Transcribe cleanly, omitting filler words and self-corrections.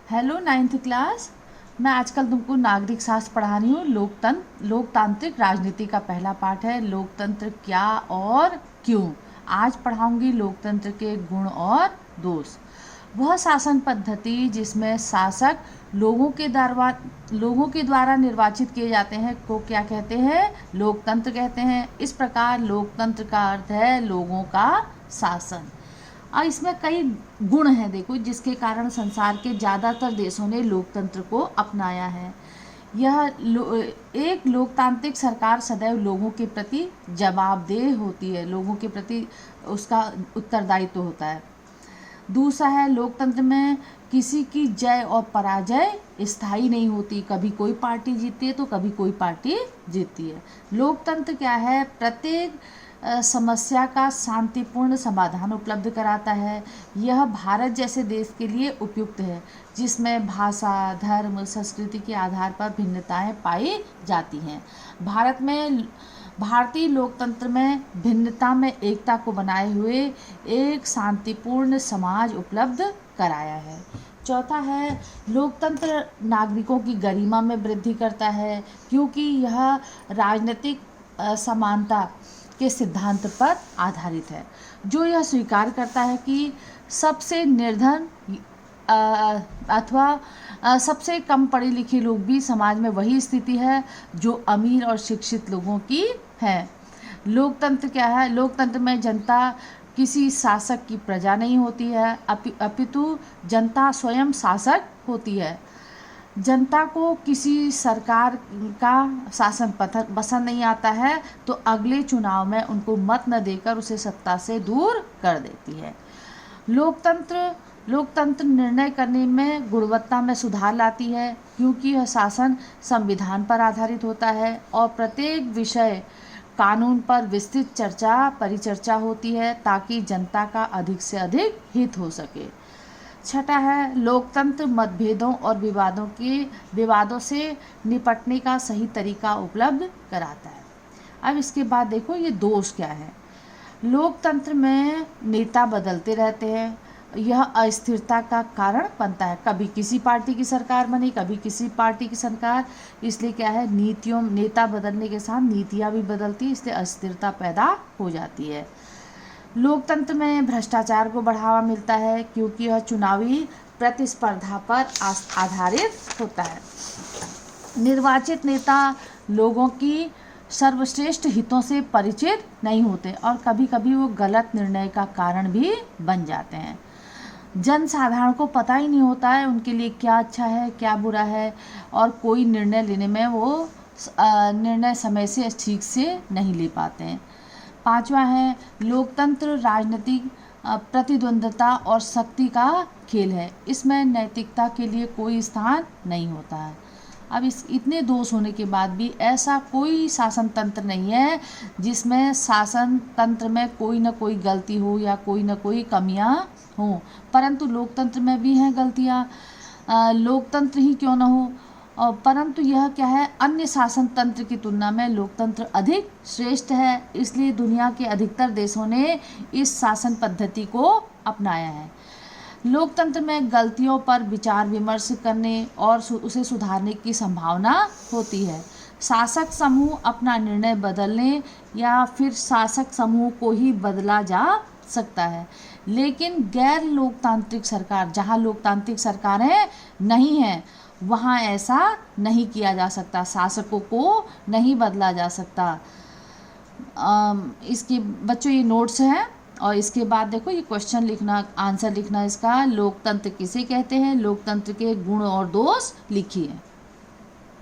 Hello ninth class. मैं आजकल तुमको नागरिक शास्त्र पढ़ा रही हूँ। लोकतांत्रिक राजनीति का पहला पाठ है लोकतंत्र क्या और क्यों। आज पढ़ाऊंगी लोकतंत्र के गुण और दोष। वह शासन पद्धति जिसमें शासक लोगों के द्वारा निर्वाचित किए जाते हैं को क्या कहते हैं? लोकतंत्र कहते हैं। इस प्रकार लोकतंत्र का अर्थ है लोगों का शासन। और इसमें कई गुण हैं देखो, जिसके कारण संसार के ज़्यादातर देशों ने लोकतंत्र को अपनाया है। एक लोकतांत्रिक सरकार सदैव लोगों के प्रति जवाबदेह होती है, लोगों के प्रति उसका उत्तरदायित्व होता है। दूसरा है, लोकतंत्र में किसी की जय और पराजय स्थायी नहीं होती। कभी कोई पार्टी जीतती है तो कभी कोई पार्टी जीतती है। लोकतंत्र क्या है? प्रत्येक समस्या का शांतिपूर्ण समाधान उपलब्ध कराता है। यह भारत जैसे देश के लिए उपयुक्त है जिसमें भाषा, धर्म, संस्कृति के आधार पर भिन्नताएं पाई जाती हैं। भारतीय लोकतंत्र में भिन्नता में एकता को बनाए हुए एक शांतिपूर्ण समाज उपलब्ध कराया है। चौथा है, लोकतंत्र नागरिकों की गरिमा में वृद्धि करता है क्योंकि यह राजनीतिक समानता के सिद्धांत पर आधारित है, जो यह स्वीकार करता है कि सबसे निर्धन अथवा सबसे कम पढ़े लिखे लोग भी समाज में वही स्थिति है जो अमीर और शिक्षित लोगों की है। लोकतंत्र क्या है? लोकतंत्र में जनता किसी शासक की प्रजा नहीं होती है, अपितु जनता स्वयं शासक होती है। जनता को किसी सरकार का शासन पसंद नहीं आता है तो अगले चुनाव में उनको मत न देकर उसे सत्ता से दूर कर देती है। लोकतंत्र निर्णय करने में गुणवत्ता में सुधार लाती है क्योंकि यह शासन संविधान पर आधारित होता है और प्रत्येक विषय कानून पर विस्तृत परिचर्चा होती है ताकि जनता का अधिक से अधिक हित हो सके। छठा है, लोकतंत्र मतभेदों और विवादों से निपटने का सही तरीका उपलब्ध कराता है। अब इसके बाद देखो ये दोष क्या है। लोकतंत्र में नेता बदलते रहते हैं, यह अस्थिरता का कारण बनता है। कभी किसी पार्टी की सरकार बनी, कभी किसी पार्टी की सरकार, इसलिए क्या है, नेता बदलने के साथ नीतियाँ भी बदलती, इसलिए अस्थिरता पैदा हो जाती है। लोकतंत्र में भ्रष्टाचार को बढ़ावा मिलता है क्योंकि यह चुनावी प्रतिस्पर्धा पर आधारित होता है। निर्वाचित नेता लोगों की सर्वश्रेष्ठ हितों से परिचित नहीं होते और कभी कभी वो गलत निर्णय का कारण भी बन जाते हैं। जन साधारण को पता ही नहीं होता है उनके लिए क्या अच्छा है क्या बुरा है, और कोई निर्णय लेने में वो निर्णय समय से ठीक से नहीं ले पाते हैं। पांचवा है, लोकतंत्र राजनीतिक प्रतिद्वंद्विता और शक्ति का खेल है। इसमें नैतिकता के लिए कोई स्थान नहीं होता है। अब इतने दोष होने के बाद भी ऐसा कोई शासन तंत्र नहीं है जिसमें शासन तंत्र में कोई ना कोई गलती हो या कोई ना कोई कमियां हों, परंतु लोकतंत्र में भी हैं गलतियां। लोकतंत्र ही क्यों ना हो, और परंतु यह क्या है, अन्य शासन तंत्र की तुलना में लोकतंत्र अधिक श्रेष्ठ है, इसलिए दुनिया के अधिकतर देशों ने इस शासन पद्धति को अपनाया है। लोकतंत्र में गलतियों पर विचार विमर्श करने और उसे सुधारने की संभावना होती है। शासक समूह अपना निर्णय बदलने या फिर शासक समूह को ही बदला जा सकता है, लेकिन गैर लोकतांत्रिक सरकार, जहाँ लोकतांत्रिक सरकारें नहीं हैं, वहाँ ऐसा नहीं किया जा सकता, शासकों को नहीं बदला जा सकता। इसके बच्चों ये नोट्स हैं और इसके बाद देखो ये क्वेश्चन लिखना, आंसर लिखना इसका। लोकतंत्र किसे कहते हैं? लोकतंत्र के गुण और दोष लिखिए।